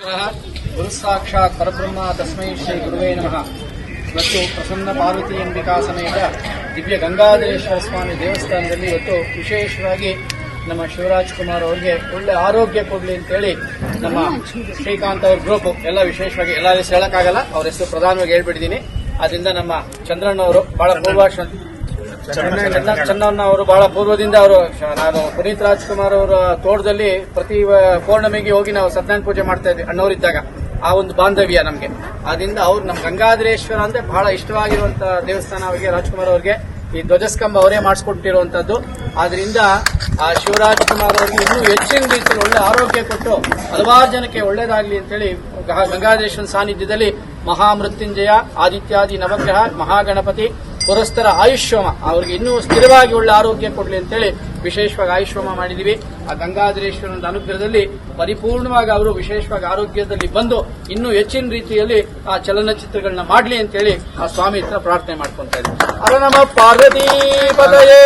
ಗುರು ಸಾಕ್ಷಾತ್ ಪರಬ್ರಹ್ಮ ತಸ್ಮೈ ಶ್ರೀ ಗುರುವೇ ನಮಃ. ಇವತ್ತು ಪ್ರಸನ್ನ ಪಾರ್ವತಿ ಅಂಬಿಕಾ ಸಮೇತ ದಿವ್ಯ ಗಂಗಾಧರೇಶ್ವರ ಸ್ವಾಮಿ ದೇವಸ್ಥಾನದಲ್ಲಿ ಇವತ್ತು ವಿಶೇಷವಾಗಿ ನಮ್ಮ ಶಿವರಾಜ್ ಕುಮಾರ್ ಅವರಿಗೆ ಒಳ್ಳೆ ಆರೋಗ್ಯ ಕೊಡಲಿ ಅಂತೇಳಿ ನಮ್ಮ ಶ್ರೀಕಾಂತ್ ಅವ್ರ ಗ್ರೂಪ್ ಎಲ್ಲ ವಿಶೇಷವಾಗಿ ಎಲ್ಲ ಹೆಸರು ಹೇಳಕ್ಕಾಗಲ್ಲ, ಅವ್ರ ಹೆಸರು ಪ್ರಧಾನವಾಗಿ ಹೇಳ್ಬಿಟ್ಟಿದ್ದೀನಿ. ಅದರಿಂದ ನಮ್ಮ ಚಂದ್ರಣ್ಣ ಅವರು ಬಹಳ ಚಂದ್ರಣ್ಣ ಅವರು ಬಹಳ ಪೂರ್ವದಿಂದ ನಾನು ಪುನೀತ್ ರಾಜ್ಕುಮಾರ್ ಅವರ ತೋಟದಲ್ಲಿ ಪ್ರತಿ ಪೌರ್ಣಮಿಗೆ ಹೋಗಿ ನಾವು ಸತ್ಯನಾರಾಯಣ ಪೂಜೆ ಮಾಡ್ತಾ ಇದ್ವಿ ಅಣ್ಣವರಿದ್ದಾಗ. ಆ ಒಂದು ಬಾಂಧವ್ಯ ನಮಗೆ. ಆದ್ರಿಂದ ಅವ್ರು ನಮ್ಮ ಗಂಗಾಧರೇಶ್ವರ ಅಂದ್ರೆ ಬಹಳ ಇಷ್ಟವಾಗಿರುವಂತಹ ದೇವಸ್ಥಾನ ಅವರಿಗೆ, ರಾಜ್ಕುಮಾರ್ ಅವರಿಗೆ ಈ ಧ್ವಜಸ್ಕಂಬ ಅವರೇ ಮಾಡಿಸ್ಕೊಟ್ಟಿರುವಂತದ್ದು. ಆದ್ರಿಂದ ಆ ಶಿವರಾಜ್ ಕುಮಾರ್ ಅವರಿಗೆ ಇನ್ನೂ ಹೆಚ್ಚಿನ ರೀತಿಯಲ್ಲಿ ಒಳ್ಳೆ ಆರೋಗ್ಯ ಕೊಟ್ಟು ಹಲವಾರು ಜನಕ್ಕೆ ಒಳ್ಳೇದಾಗ್ಲಿ ಅಂತೇಳಿ ಗಂಗಾಧರೇಶ್ವರನ ಸಾನ್ನಿಧ್ಯದಲ್ಲಿ ಮಹಾಮೃತ್ಯುಂಜಯ, ಆದಿತ್ಯಾದಿ ನವಗ್ರಹ, ಮಹಾಗಣಪತಿ, ಪುರಸ್ತರ ಆಯುಷ್ಯೋಮ ಅವರಿಗೆ ಇನ್ನೂ ಸ್ಥಿರವಾಗಿ ಒಳ್ಳೆ ಆರೋಗ್ಯ ಕೊಡಲಿ ಅಂತೇಳಿ ವಿಶೇಷವಾಗಿ ಆಯುಷ್ಯೋಮ ಮಾಡಿದೀವಿ. ಆ ಗಂಗಾಧರೇಶ್ವರನ ಅನುಗ್ರಹದಲ್ಲಿ ಪರಿಪೂರ್ಣವಾಗಿ ಅವರು ವಿಶೇಷವಾಗಿ ಆರೋಗ್ಯದಲ್ಲಿ ಬಂದು ಇನ್ನೂ ಹೆಚ್ಚಿನ ರೀತಿಯಲ್ಲಿ ಆ ಚಲನಚಿತ್ರಗಳನ್ನ ಮಾಡಲಿ ಅಂತೇಳಿ ಆ ಸ್ವಾಮಿ ಹತ್ರ ಪ್ರಾರ್ಥನೆ ಮಾಡ್ಕೊಂತ ಇದ್ದೀವಿ. ಹರ ನಮಃ ಪಾರ್ವತೀ ಪತಯೇ.